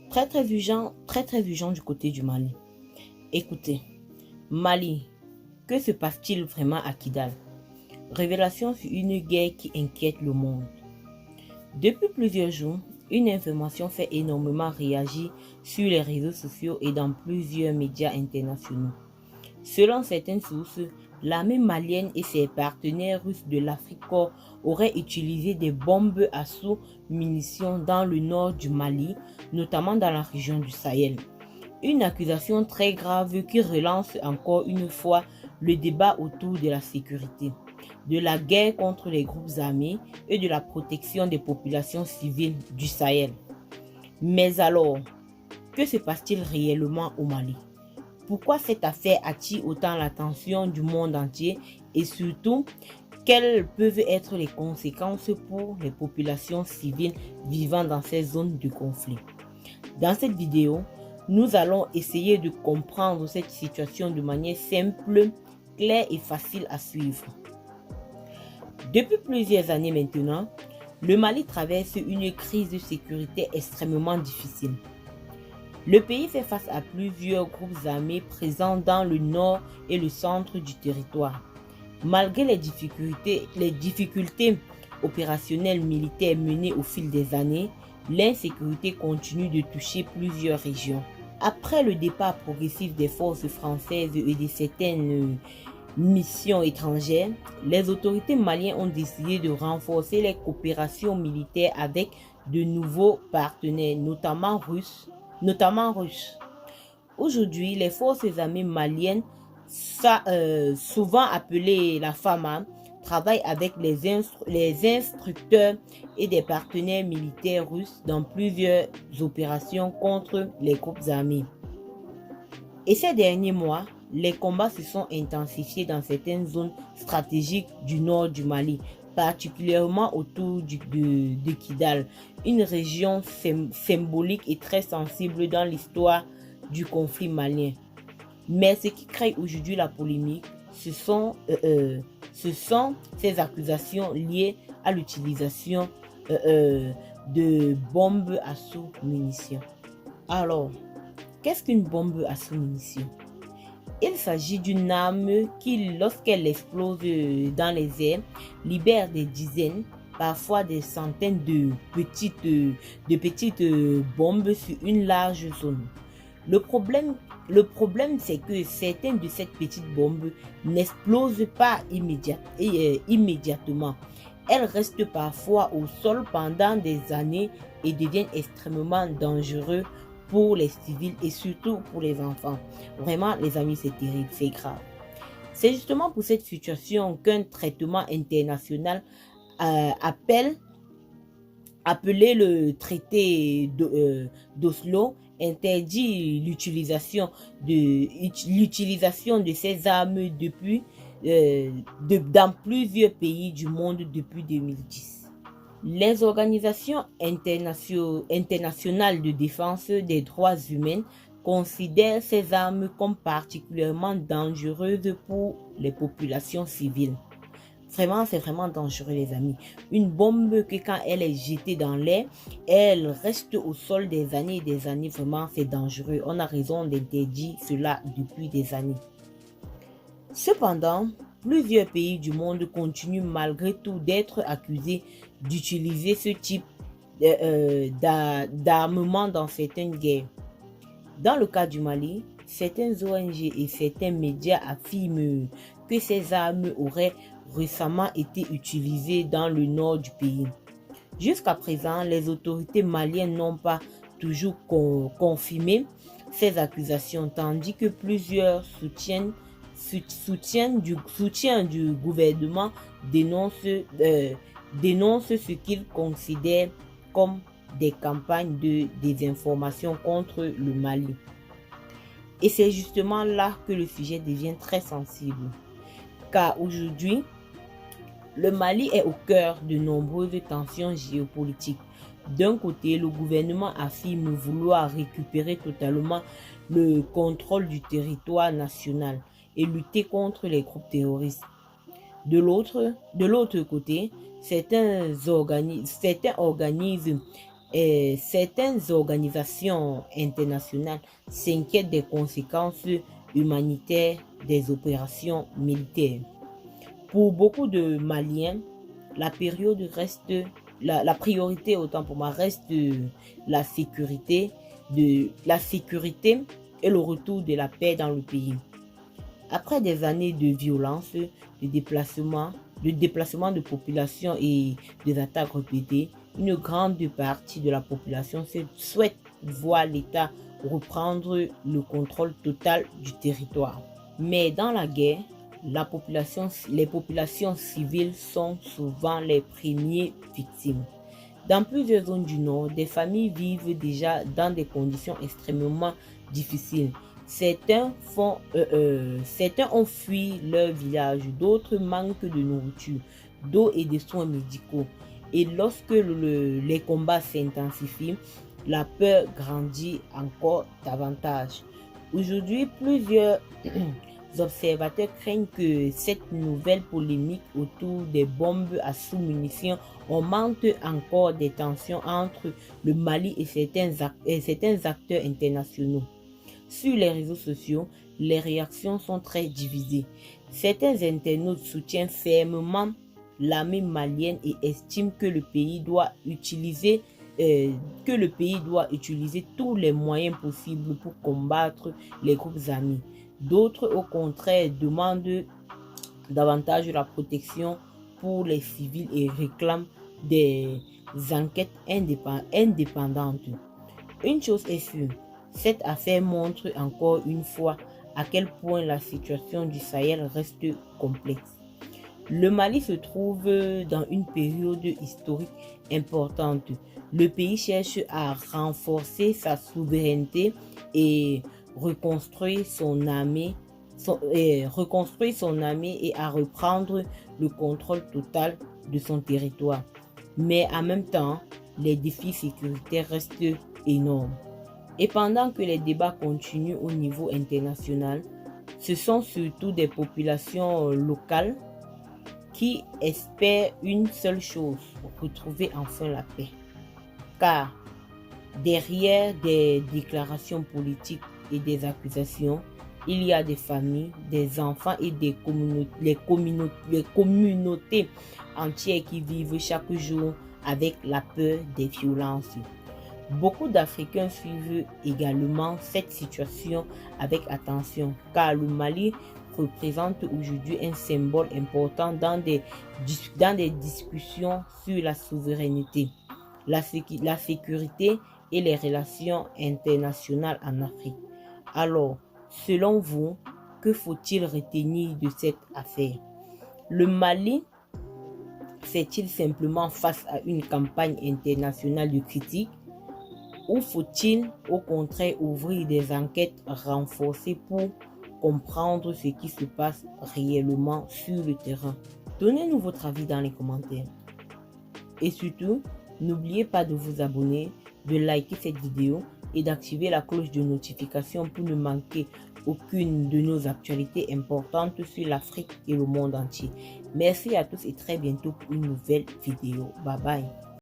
très urgent du côté du Mali. Écoutez, Mali, que se passe-t-il vraiment à Kidal? Révélation sur une guerre qui inquiète le monde. Depuis plusieurs jours, une information fait énormément réagir sur les réseaux sociaux et dans plusieurs médias internationaux. Selon certaines sources, l'armée malienne et ses partenaires russes de l'Afrique auraient utilisé des bombes à sous-munitions dans le nord du Mali, notamment dans la région du Sahel. Une accusation très grave qui relance encore une fois le débat autour de la sécurité, de la guerre contre les groupes armés et de la protection des populations civiles du Sahel. Mais alors, que se passe-t-il réellement au Mali? Pourquoi cette affaire attire autant l'attention du monde entier et surtout, quelles peuvent être les conséquences pour les populations civiles vivant dans ces zones de conflit? Dans cette vidéo, nous allons essayer de comprendre cette situation de manière simple, claire et facile à suivre. Depuis plusieurs années maintenant, le Mali traverse une crise de sécurité extrêmement difficile. Le pays fait face à plusieurs groupes armés présents dans le nord et le centre du territoire. Malgré les difficultés opérationnelles militaires menées au fil des années, l'insécurité continue de toucher plusieurs régions. Après le départ progressif des forces françaises et de certaines missions étrangères, les autorités maliennes ont décidé de renforcer les coopérations militaires avec de nouveaux partenaires, notamment russes. Aujourd'hui, les forces armées maliennes, souvent appelées la FAMA, travaillent avec les instructeurs et des partenaires militaires russes dans plusieurs opérations contre les groupes armés. Et ces derniers mois, les combats se sont intensifiés dans certaines zones stratégiques du nord du Mali, particulièrement autour de Kidal, une région symbolique et très sensible dans l'histoire du conflit malien. Mais ce qui crée aujourd'hui la polémique, ce sont ces accusations liées à l'utilisation de bombes à sous-munitions. Alors, qu'est-ce qu'une bombe à sous-munitions? Il s'agit d'une arme qui, lorsqu'elle explose dans les airs, libère des dizaines, parfois des centaines de petites bombes sur une large zone. Le problème, c'est que certaines de ces petites bombes n'explosent pas immédiatement. Elles restent parfois au sol pendant des années et deviennent extrêmement dangereuses pour les civils et surtout pour les enfants. Vraiment, les amis, c'est terrible, c'est grave. C'est justement pour cette situation qu'un traitement international appelé le traité d'Oslo interdit l'utilisation de ces armes dans plusieurs pays du monde depuis 2010. Les organisations internationales de défense des droits humains considèrent ces armes comme particulièrement dangereuses pour les populations civiles. Vraiment, c'est vraiment dangereux, les amis. Une bombe que quand elle est jetée dans l'air, elle reste au sol des années et des années. Vraiment, c'est dangereux. On a raison d'interdire cela depuis des années. Cependant, plusieurs pays du monde continuent malgré tout d'être accusés d'utiliser ce type d'armement dans certaines guerres. Dans le cas du Mali, certaines ONG et certains médias affirment que ces armes auraient récemment été utilisées dans le nord du pays. Jusqu'à présent, les autorités maliennes n'ont pas toujours confirmé ces accusations, tandis que plusieurs soutiens du gouvernement dénoncent ce qu'ils considèrent comme des campagnes de désinformation contre le Mali. Et c'est justement là que le sujet devient très sensible. Car aujourd'hui, le Mali est au cœur de nombreuses tensions géopolitiques. D'un côté, le gouvernement affirme vouloir récupérer totalement le contrôle du territoire national et lutter contre les groupes terroristes. De l'autre côté, certains organismes Certaines organisations internationales s'inquiètent des conséquences humanitaires des opérations militaires. Pour beaucoup de Maliens, la période reste la priorité, autant pour moi, reste la sécurité, la sécurité et le retour de la paix dans le pays. Après des années de violence, de déplacement de population et des attaques répétées, une grande partie de la population souhaite voir l'État reprendre le contrôle total du territoire. Mais dans la guerre, les populations civiles sont souvent les premières victimes. Dans plusieurs zones du Nord, des familles vivent déjà dans des conditions extrêmement difficiles. Certains ont fui leur village, d'autres manquent de nourriture, d'eau et de soins médicaux. Et lorsque les combats s'intensifient, la peur grandit encore davantage. Aujourd'hui, plusieurs observateurs craignent que cette nouvelle polémique autour des bombes à sous-munitions augmente encore des tensions entre le Mali et certains acteurs internationaux. Sur les réseaux sociaux, les réactions sont très divisées. Certains internautes soutiennent fermement l'armée malienne et estiment que le pays doit utiliser tous les moyens possibles pour combattre les groupes armés. D'autres, au contraire, demandent davantage la protection pour les civils et réclament des enquêtes indépendantes. Une chose est sûre, cette affaire montre encore une fois à quel point la situation du Sahel reste complexe. Le Mali se trouve dans une période historique importante. Le pays cherche à renforcer sa souveraineté et reconstruire son armée et à reprendre le contrôle total de son territoire. Mais en même temps, les défis sécuritaires restent énormes. Et pendant que les débats continuent au niveau international, ce sont surtout des populations locales qui espèrent une seule chose, retrouver enfin la paix. Car derrière des déclarations politiques et des accusations, il y a des familles, des enfants et des communautés entières qui vivent chaque jour avec la peur des violences. Beaucoup d'Africains suivent également cette situation avec attention, car le Mali représente aujourd'hui un symbole important dans des discussions sur la souveraineté, la sécurité et les relations internationales en Afrique. Alors, selon vous, que faut-il retenir de cette affaire? Le Mali fait-il simplement face à une campagne internationale de critique? Ou faut-il au contraire ouvrir des enquêtes renforcées pour comprendre ce qui se passe réellement sur le terrain? Donnez-nous votre avis dans les commentaires. Et surtout, n'oubliez pas de vous abonner, de liker cette vidéo et d'activer la cloche de notification pour ne manquer aucune de nos actualités importantes sur l'Afrique et le monde entier. Merci à tous et très bientôt pour une nouvelle vidéo. Bye bye.